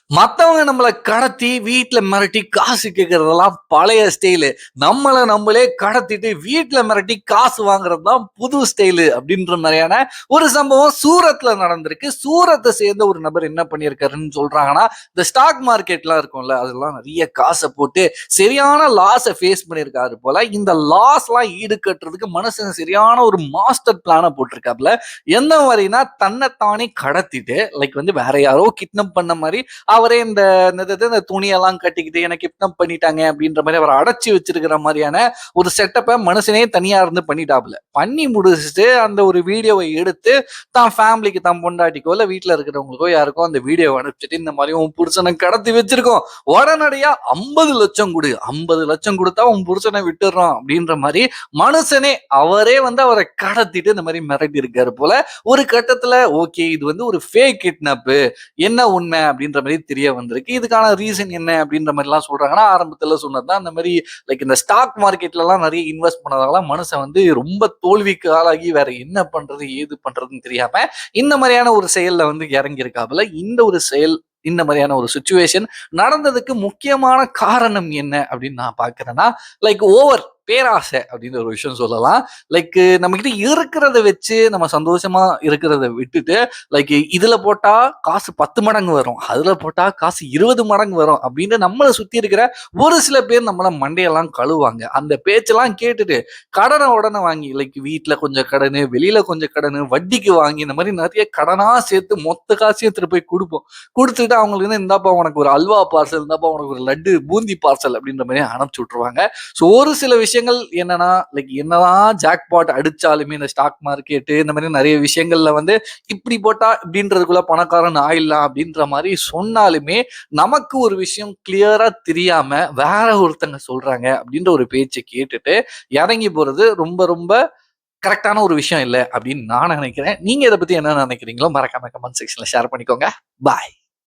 மத்தவங்க நம்மள கடத்தி வீட்ல மிரட்டி காசு கேட்கறதெல்லாம் பழைய ஸ்டைலு. நம்மள நம்மளே கடத்திட்டு வீட்ல மிரட்டி காசு வாங்குறது தான் புது ஸ்டைலு அப்படின்ற மாரியான ஒரு சம்பவம் சூரத்ல நடந்திருக்கு. சூரத்த சேர்ந்த ஒரு நபர் என்ன பண்ணியிருக்காருன்னு சொல்றாங்கன்னா, இந்த ஸ்டாக் மார்க்கெட்லாம் இருக்கும்ல, அதெல்லாம் நெறைய காச போட்டு சரியான லாஸ ஃபேஸ் பண்ணியிருக்காரு போல. இந்த லாஸ்லாம் ஈடுகட்டுறதுக்கு மனுஷன் சரியான ஒரு மாஸ்டர் பிளான போட்டிருக்காப்ல. எந்த மாரின்னா, தன்னைத்தானே கடத்திட்டு லைக் வந்து வேற யாரோ கிட்னாப் பண்ண மாரி அவரே இந்த துணியெல்லாம் கட்டிக்கிட்டு எனக்கு கிட்னாப் பண்ணிட்டாங்க அப்படின்ற மாதிரி அவர் அடைச்சி வச்சிருக்கிற மாதிரியான ஒரு செட்டப்பை மனுஷனே தனியா இருந்து பண்ணிட்டாப்ல. பண்ணி முடிச்சுட்டு அந்த ஒரு வீடியோவை எடுத்து தான் ஃபேமிலிக்கு தான் பொண்டாட்டிக்கோ இல்ல வீட்டுல இருக்கிறவங்களுக்கோ யாருக்கோ அந்த வீடியோ அனுப்பிச்சிட்டு இந்த மாதிரி உன் புருஷனை கடத்தி வச்சிருக்கோம், உடனடியா 50 லட்சம் கொடு, 50 லட்சம் கொடுத்தா உன் புருஷனை விட்டுறோம் அப்படின்ற மாதிரி மனுஷனே அவரே வந்து அவரை கடத்திட்டு இந்த மாதிரி மிரட்டி இருக்காரு போல. ஒரு கட்டத்துல ஓகே இது வந்து ஒரு ஃபேக் கிட்னாப், என்ன உண்மை அப்படின்ற மாதிரி தெரிய வந்திருக்கு. இதுக்கான ரீசன் என்ன அப்படின்ற மாதிரி எல்லாம் சொல்றாங்கன்னா, ஆரம்பத்துல சொன்னதுதான் அந்த மாதிரி லைக் இந்த ஸ்டாக் மார்க்கெட்ல எல்லாம் நிறைய இன்வெஸ்ட் பண்ணதால மனுஷன் வந்து ரொம்ப தோல்விக்கு ஆளாகி வேற என்ன பண்றது ஏது பண்றதுன்னு தெரியாம இந்த மாதிரியான ஒரு செயல்ல வந்து இறங்கி இருக்காப்புல. இந்த ஒரு செயல் இந்த மாதிரியான ஒரு சுச்சுவேஷன் நடந்ததுக்கு முக்கியமான காரணம் என்ன அப்படின்னு நான் பாக்குறேன்னா, லைக் ஓவர் பேராசை அப்படின்னு ஒரு விஷயம் சொல்லலாம். லைக் நம்ம கிட்ட இருக்கிறத வச்சு நம்ம சந்தோஷமா இருக்கிறத விட்டுட்டு லைக் இதுல போட்டா காசு 10 மடங்கு வரும், அதுல போட்டா காசு 20 மடங்கு வரும் அப்படின்னு நம்மளை சுத்தி இருக்கிற ஒரு சில பேர் நம்மள மண்டையெல்லாம் கழுவாங்க. அந்த பேச்செல்லாம் கேட்டுட்டு கடனை உடனே வாங்கி லைக் வீட்டுல கொஞ்சம் கடனு, வெளியில கொஞ்சம் கடனு, வட்டிக்கு வாங்கி இந்த மாதிரி நிறைய கடனா சேர்த்து மொத்த காசையும் எடுத்துட்டு போய் கொடுப்போம். கொடுத்துட்டு அவங்களுக்கு வந்து இந்தாப்பா உனக்கு ஒரு அல்வா பார்சல், இந்தாப்பா உனக்கு ஒரு லட்டு பூந்தி பார்சல் அப்படின்ற மாதிரி அனுப்பிச்சு விட்டுருவாங்க. ஸோ ஒரு சில விஷயங்கள் என்னன்னா லைக் என்னதான் ஜாக்பாட் அடிச்சாலுமே இந்த ஸ்டாக் மார்க்கெட்டு இந்த மாதிரி நிறைய விஷயங்கள்ல வந்து இப்படி போட்டா இப்படின்றதுக்குள்ள பணக்காரன் ஆயிடலாம் அப்படின்ற மாதிரி சொன்னாலுமே நமக்கு ஒரு விஷயம் கிளியரா தெரியாம வேற ஒருத்தங்க சொல்றாங்க அப்படின்ற ஒரு பேச்சை கேட்டுட்டு இறங்கி போறது ரொம்ப ரொம்ப கரெக்டான ஒரு விஷயம் இல்லை அப்படின்னு நான் நினைக்கிறேன். நீங்க இதை பத்தி என்ன நினைக்கிறீங்களோ மறக்காம கமெண்ட் செக்ஷன்ல ஷேர் பண்ணிக்கோங்க. பாய்.